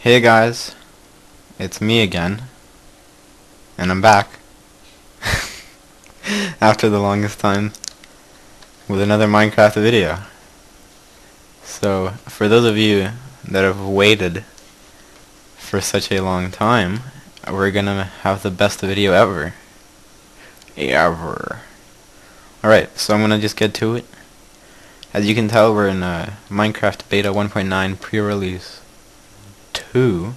Hey guys, it's me again, and I'm back after the longest time with another Minecraft video. So, for those of you that have waited for such a long time, we're gonna have the best video ever. Alright, so I'm gonna just get to it. As you can tell, we're in Minecraft Beta 1.9 pre-release 2.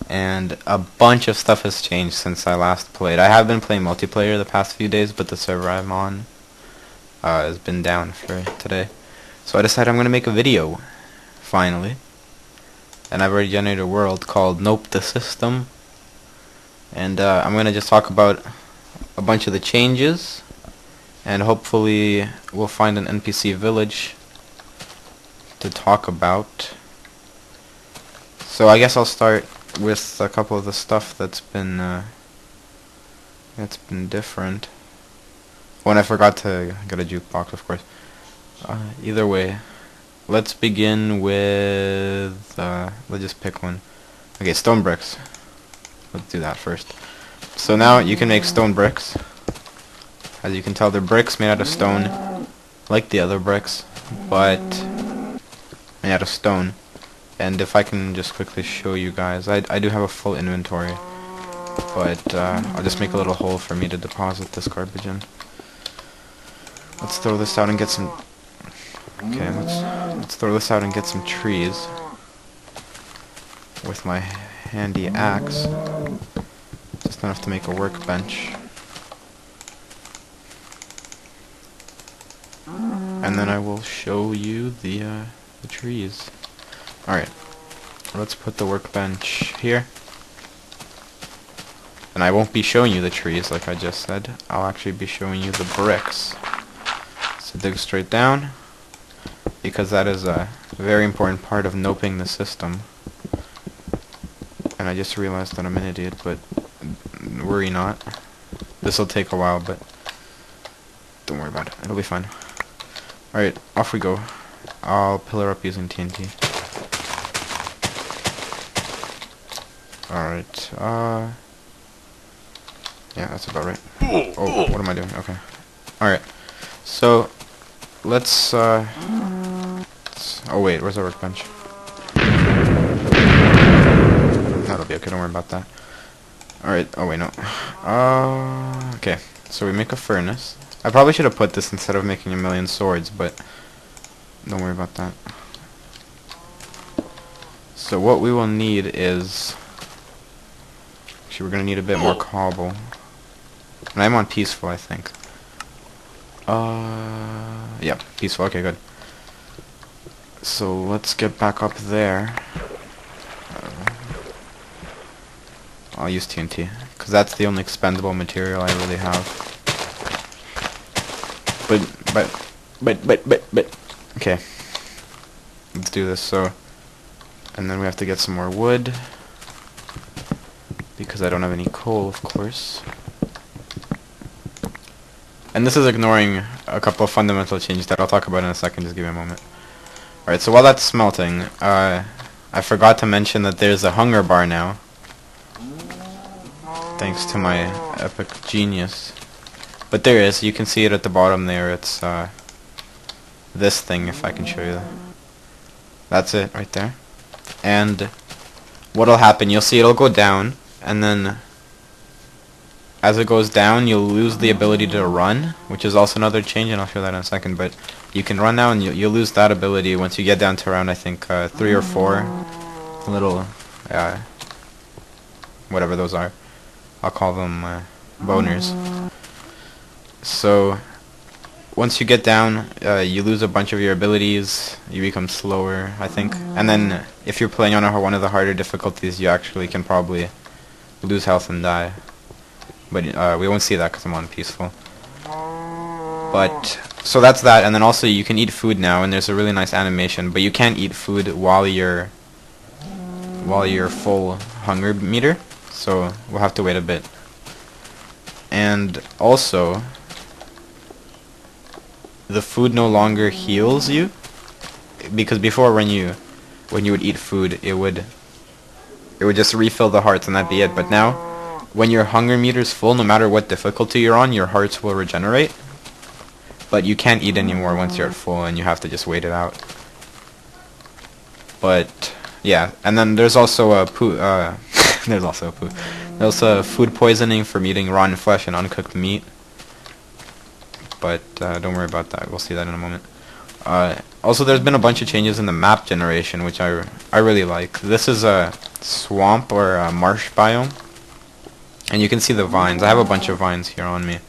And a bunch of stuff has changed since I last played. I have been playing multiplayer the past few days, but the server I'm on has been down for today. So I decided I'm going to make a video, finally. And I've already generated a world called Nope the System. And I'm going to just talk about a bunch of the changes. And hopefully we'll find an NPC village to talk about. So I guess I'll start with a couple of the stuff that's been different. Oh, and I forgot to get a jukebox, of course. Either way, let's begin with let's just pick one. Okay, stone bricks. Let's do that first. So now you can make stone bricks. As you can tell, they're bricks made out of stone, like the other bricks, but made out of stone. And if I can just quickly show you guys, I do have a full inventory, but I'll just make a little hole for me to deposit this garbage in. Let's throw this out and get some. Okay, let's throw this out and get some trees with my handy axe. Just enough to make a workbench. And then I will show you the trees. Alright, let's put the workbench here. And I won't be showing you the trees like I just said. I'll actually be showing you the bricks. So dig straight down, because that is a very important part of noping the system. And I just realized that I'm an idiot, but worry not. This'll take a while, but don't worry about it. It'll be fine. Alright, off we go. I'll pillar up using TNT. Alright, yeah, that's about right. Oh, what am I doing? Okay. Alright, so, let's, oh wait, where's our workbench? That'll be okay, don't worry about that. Alright, oh wait, no. Okay, so we make a furnace. I probably should have put this instead of making a million swords, but don't worry about that. So what we will need is... We're gonna need a bit more cobble. And I'm on peaceful, I think. Yeah, peaceful, okay, good. So let's get back up there. I'll use TNT, because that's the only expendable material I really have. But, okay. Let's do this, so. And then we have to get some more wood. Because I don't have any coal, of course. And this is ignoring a couple of fundamental changes that I'll talk about in a second, just give me a moment. Alright, so while that's smelting, I forgot to mention that there's a hunger bar now. Thanks to my epic genius. But there is, you can see it at the bottom there, it's this thing, if I can show you. That's it, right there. And what'll happen, you'll see it'll go down. And then, as it goes down, you'll lose the ability to run, which is also another change, and I'll show that in a second. But you can run now, and you'll lose that ability once you get down to around, I think, 3 or 4 little, whatever those are. I'll call them boners. So, once you get down, you lose a bunch of your abilities. You become slower, I think. And then, if you're playing on one of the harder difficulties, you actually can probably lose health and die, but we won't see that because I'm on peaceful. But so that's that, and then also you can eat food now, and there's a really nice animation. But you can't eat food while you're full hunger meter, so we'll have to wait a bit. And also, the food no longer heals you, because before when you when you would eat food, it would just refill the hearts and that'd be it. But now, when your hunger meter's full, no matter what difficulty you're on, your hearts will regenerate. But you can't eat anymore once you're at full, and you have to just wait it out. But yeah, and then there's also a there's a food poisoning from eating rotten flesh and uncooked meat. But don't worry about that. We'll see that in a moment. Also, there's been a bunch of changes in the map generation, which I really like. This is a swamp or a marsh biome, and you can see the vines. I have a bunch of vines here on me.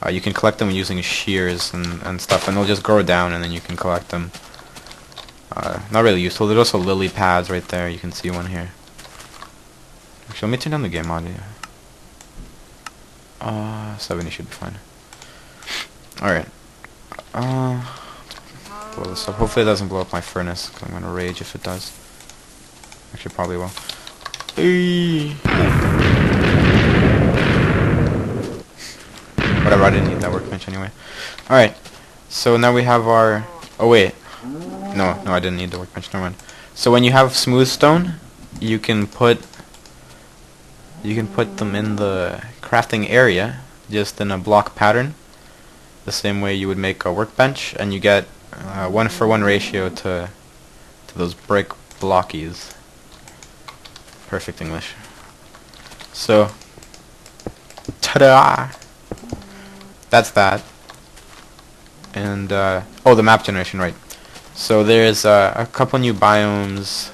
You can collect them using shears and stuff, and they'll just grow down, and then you can collect them. Not really useful. There's also lily pads right there. You can see one here. Actually, let me turn down the game audio. 70 should be fine. Alright. Blow this up. Hopefully it doesn't blow up my furnace, 'cause I'm gonna rage if it does. Actually, probably will. Whatever, I didn't need that workbench anyway. Alright. So now we have our... Oh, wait. No, I didn't need the workbench. Never mind. So when you have smooth stone, you can put them in the crafting area, just in a block pattern, the same way you would make a workbench, and you get 1-for-1 ratio to those brick blockies. Perfect English. So, ta-da! That's that. And oh, the map generation, right? So there's a couple new biomes.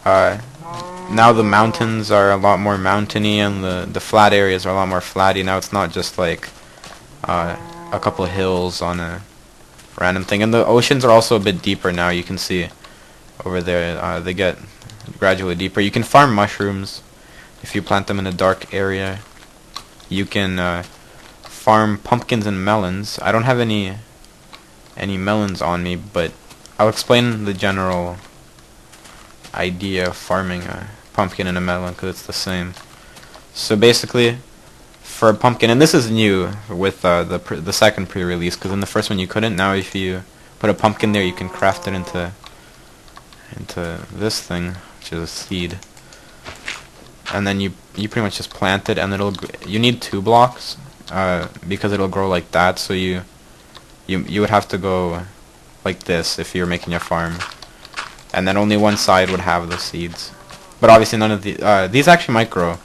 Now the mountains are a lot more mountainy, and the flat areas are a lot more flatty. Now it's not just like a couple of hills on a random thing. And the oceans are also a bit deeper now. You can see over there, they get gradually deeper. You can farm mushrooms if you plant them in a dark area. You can farm pumpkins and melons. I don't have any melons on me, but I'll explain the general idea of farming a pumpkin and a melon, because it's the same. So basically, for a pumpkin, and this is new with the second pre-release, because in the first one you couldn't. Now if you put a pumpkin there, you can craft it into this thing, which is a seed, and then you pretty much just plant it, and you need 2 blocks because it'll grow like that. So you would have to go like this if you're making a farm, and then only one side would have the seeds. But obviously none of these actually might grow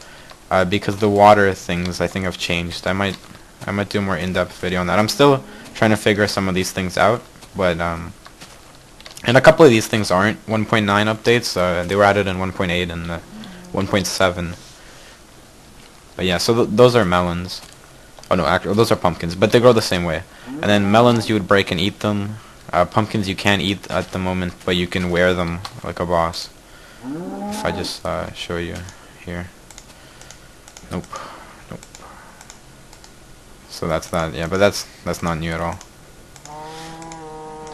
because the water things I think have changed. I might do a more in-depth video on that. I'm still trying to figure some of these things out, but and a couple of these things aren't 1.9 updates. They were added in 1.8 and 1.7. But yeah, so those are melons. Oh no, actually, those are pumpkins, but they grow the same way. And then melons you would break and eat them. Pumpkins you can't eat at the moment, but you can wear them like a boss. If I just show you here. Nope. So that's that. Yeah, but that's not new at all.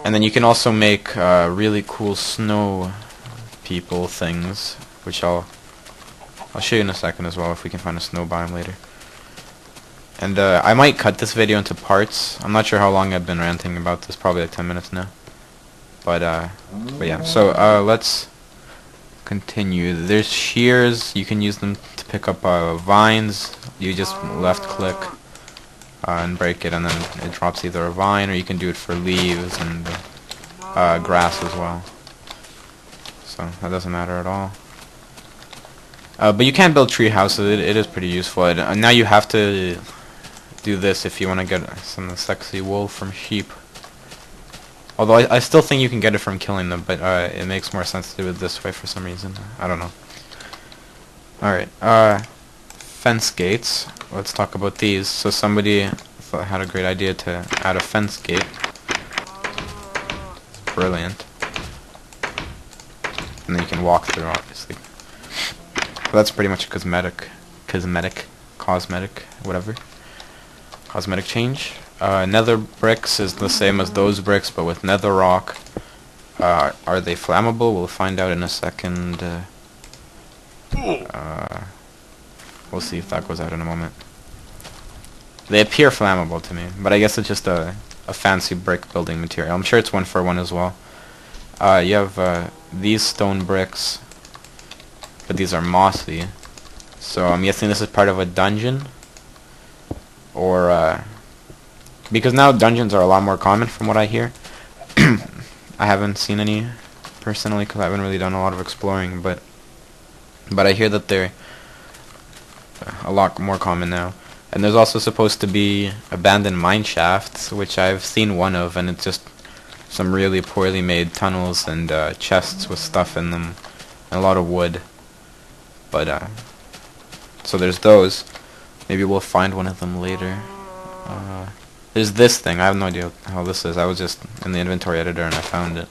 And then you can also make really cool snow people things, which I'll show you in a second as well if we can find a snow biome later. And I might cut this video into parts. I'm not sure how long I've been ranting about this, probably like 10 minutes now. But yeah, so let's continue. There's shears, you can use them to pick up vines. You just left click and break it, and then it drops either a vine, or you can do it for leaves and grass as well. So that doesn't matter at all. But you can build tree houses. It is pretty useful. And now you have to do this if you want to get some sexy wool from sheep. Although I still think you can get it from killing them, but it makes more sense to do it this way for some reason. I don't know. Alright, fence gates. Let's talk about these. So somebody had a great idea to add a fence gate. It's brilliant. And then you can walk through, obviously. But that's pretty much a cosmetic, whatever. Cosmetic change. Nether bricks is the same as those bricks, but with nether rock. Are they flammable? We'll find out in a second. We'll see if that goes out in a moment. They appear flammable to me, but I guess it's just a fancy brick building material. I'm sure it's 1-for-1 as well. You have these stone bricks, but these are mossy. So I'm guessing this is part of a dungeon, or because now dungeons are a lot more common from what I hear. I haven't seen any personally because I haven't really done a lot of exploring, but I hear that they're a lot more common now. And there's also supposed to be abandoned mine shafts, which I've seen one of, and it's just some really poorly made tunnels and chests with stuff in them, and a lot of wood. But so there's those. Maybe we'll find one of them later. There's this thing. I have no idea how this is. I was just in the inventory editor and I found it.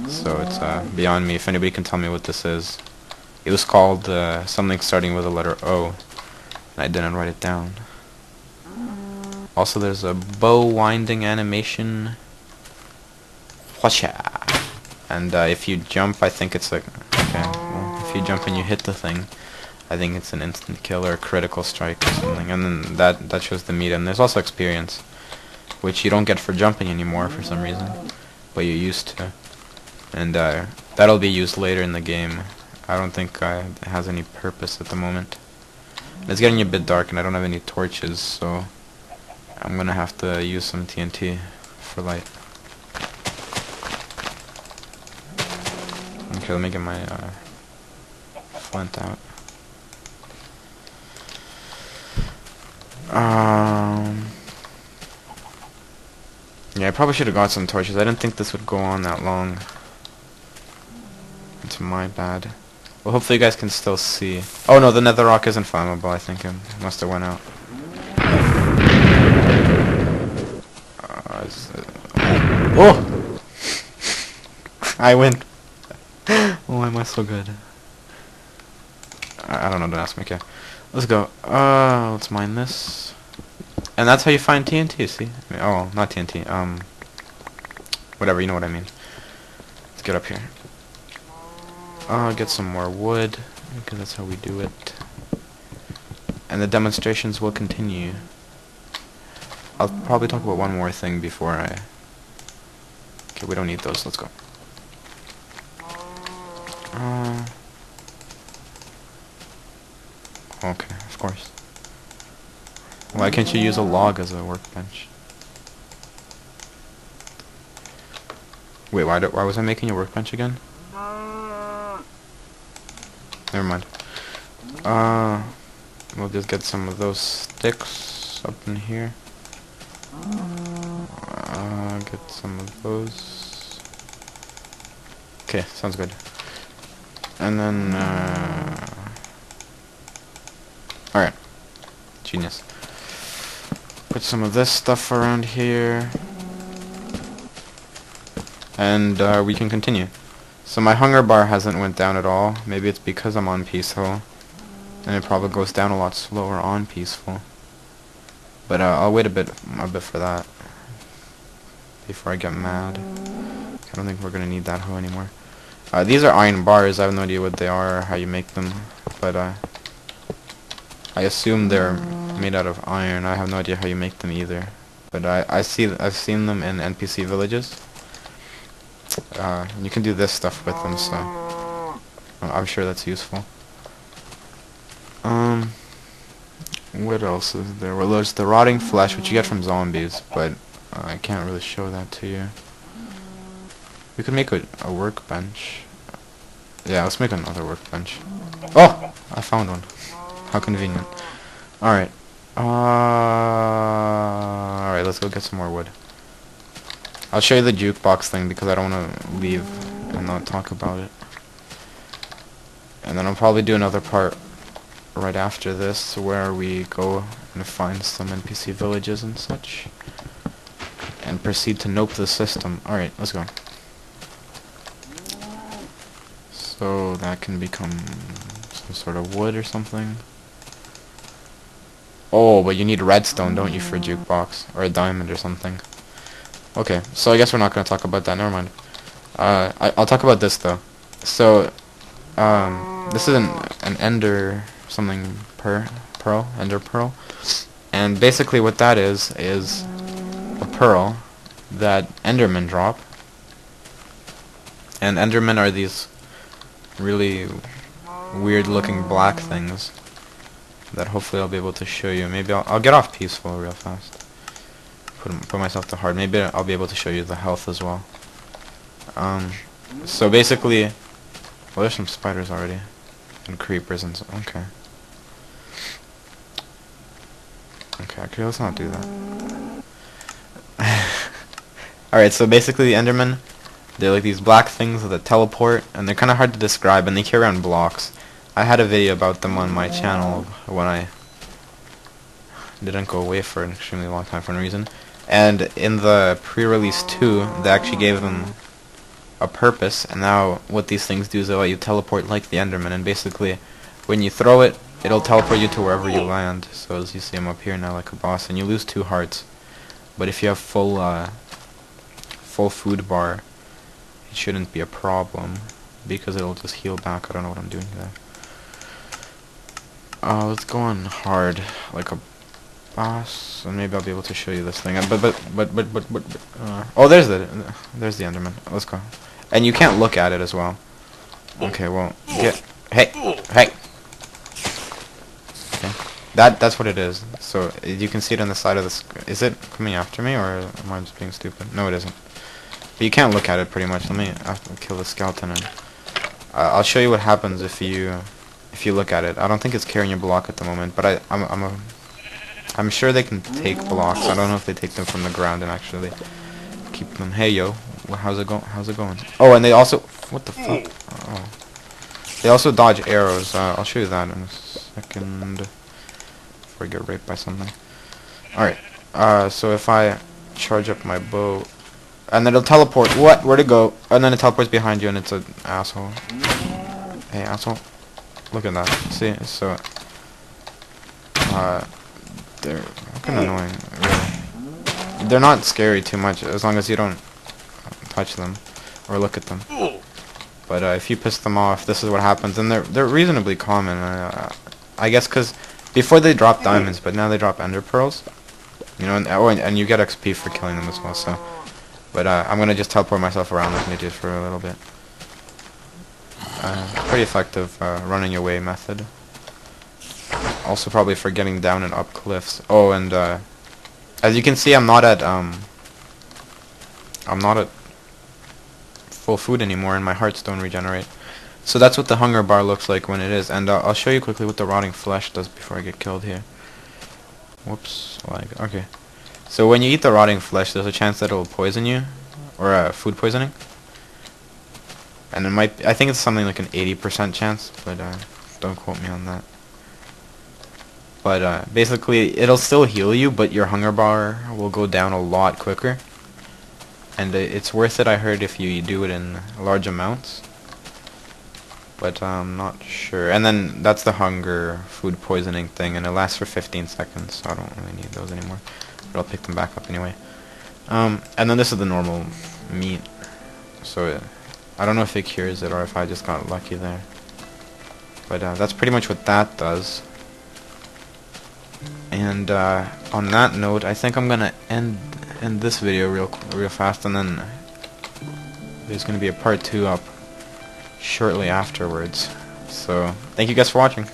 So it's beyond me. If anybody can tell me what this is. It was called something starting with the letter O. And I didn't write it down. Also there's a bow winding animation. Whatcha? And if you jump, I think it's like... Okay, well, if you jump and you hit the thing, I think it's an instant kill or a critical strike or something. And then that shows the meat. And there's also experience, which you don't get for jumping anymore for some reason, but you used to. And that'll be used later in the game. I don't think it has any purpose at the moment. It's getting a bit dark and I don't have any torches, so I'm gonna have to use some TNT for light. Okay, let me get my flint out. Yeah, I probably should have got some torches. I didn't think this would go on that long. It's my bad. Well, hopefully you guys can still see. Oh no, the nether rock isn't flammable. I think it must have went out. Oh! I win. Why am I so good? I don't know, don't ask me. Okay, let's go. Let's mine this. And that's how you find TNT, see? I mean, oh, not TNT, whatever, you know what I mean. Let's get up here. Get some more wood, because that's how we do it. And the demonstrations will continue. I'll probably talk about one more thing before I... Okay, we don't need those, let's go. Okay, of course. Why can't you use a log as a workbench? Wait, why was I making a workbench again? Never mind. We'll just get some of those sticks up in here. Get some of those. Okay, sounds good. And then, alright. Genius. Put some of this stuff around here. And, we can continue. So my hunger bar hasn't went down at all. Maybe it's because I'm on peaceful. And it probably goes down a lot slower on peaceful. But, I'll wait a bit for that. Before I get mad. I don't think we're gonna need that hoe anymore. These are iron bars. I have no idea what they are or how you make them. But, I assume they're made out of iron. I have no idea how you make them either. But I've seen them in NPC villages. You can do this stuff with them, so I'm sure that's useful. What else is there? Well, there's the rotting flesh, which you get from zombies, but I can't really show that to you. We could make a workbench. Yeah, let's make another workbench. Oh! I found one. How convenient. Alright. Alright, let's go get some more wood. I'll show you the jukebox thing because I don't want to leave and not talk about it. And then I'll probably do another part right after this where we go and find some NPC villages and such. And proceed to nope the system. Alright, let's go. So that can become some sort of wood or something. Oh, but you need redstone, don't you, for a jukebox? Or a diamond or something. Okay, so I guess we're not going to talk about that, never mind. I'll talk about this, though. So, this is an ender something pearl, ender pearl. And basically what that is a pearl that endermen drop. And Endermen are these really weird looking black things that hopefully I'll be able to show you. Maybe I'll get off peaceful real fast. Put myself to hard. Maybe I'll be able to show you the health as well. So basically, well, there's some spiders already, and creepers and so. Okay. Okay, let's not do that. Alright, so basically the Endermen, they're like these black things that teleport, and they're kind of hard to describe, and they carry around blocks. I had a video about them on my channel when I didn't go away for an extremely long time for no reason. And in the pre-release 2, they actually gave them a purpose, and now what these things do is they let you teleport like the Enderman, and basically when you throw it, it'll teleport you to wherever you land. So as you see, I'm up here now like a boss, and you lose 2 hearts. But if you have full food bar, it shouldn't be a problem, because it'll just heal back. I don't know what I'm doing there. Let's go on hard, like a boss, and maybe I'll be able to show you this thing. Oh, there's the Enderman. Let's go. And you can't look at it as well. Okay, well, hey. Okay. That's what it is. So you can see it on the side of the is it coming after me, or am I just being stupid? No, it isn't. But you can't look at it pretty much. Let me kill the skeleton, and I'll show you what happens if you look at it. I don't think it's carrying a block at the moment, but I'm sure they can take blocks. I don't know if they take them from the ground and actually keep them. Hey yo, how's it going? Oh, and they also, what the fuck? Oh, they also dodge arrows. I'll show you that in a second before I get raped by something. All right. So if I charge up my bow, and then it'll teleport. What? Where'd it go? And then it teleports behind you, and it's an asshole. Hey, asshole. Look at that. See? So, they're kind of annoying, really. They're not scary too much, as long as you don't touch them or look at them. But if you piss them off, this is what happens. And they're reasonably common, I guess, because before they drop diamonds, but now they drop ender pearls. You know, and you get XP for killing them as well. So, but I'm gonna just teleport myself around like midget for a little bit. Pretty effective running away method. Also probably for getting down and up cliffs. Oh, and as you can see, I'm not at full food anymore, and my hearts don't regenerate. So that's what the hunger bar looks like when it is. And I'll show you quickly what the rotting flesh does before I get killed here. Whoops, like, okay. So when you eat the rotting flesh, there's a chance that it will poison you, or food poisoning. And it might, I think it's something like an 80% chance, but don't quote me on that. But basically, it'll still heal you, but your hunger bar will go down a lot quicker. And it's worth it, I heard, if you do it in large amounts. But I'm not sure. And then that's the hunger food poisoning thing, and it lasts for 15 seconds, so I don't really need those anymore. But I'll pick them back up anyway. And then this is the normal meat. So I don't know if it cures it or if I just got lucky there. But that's pretty much what that does. And on that note, I think I'm gonna end this video real fast, and then there's gonna be a part 2 up shortly afterwards. So thank you guys for watching.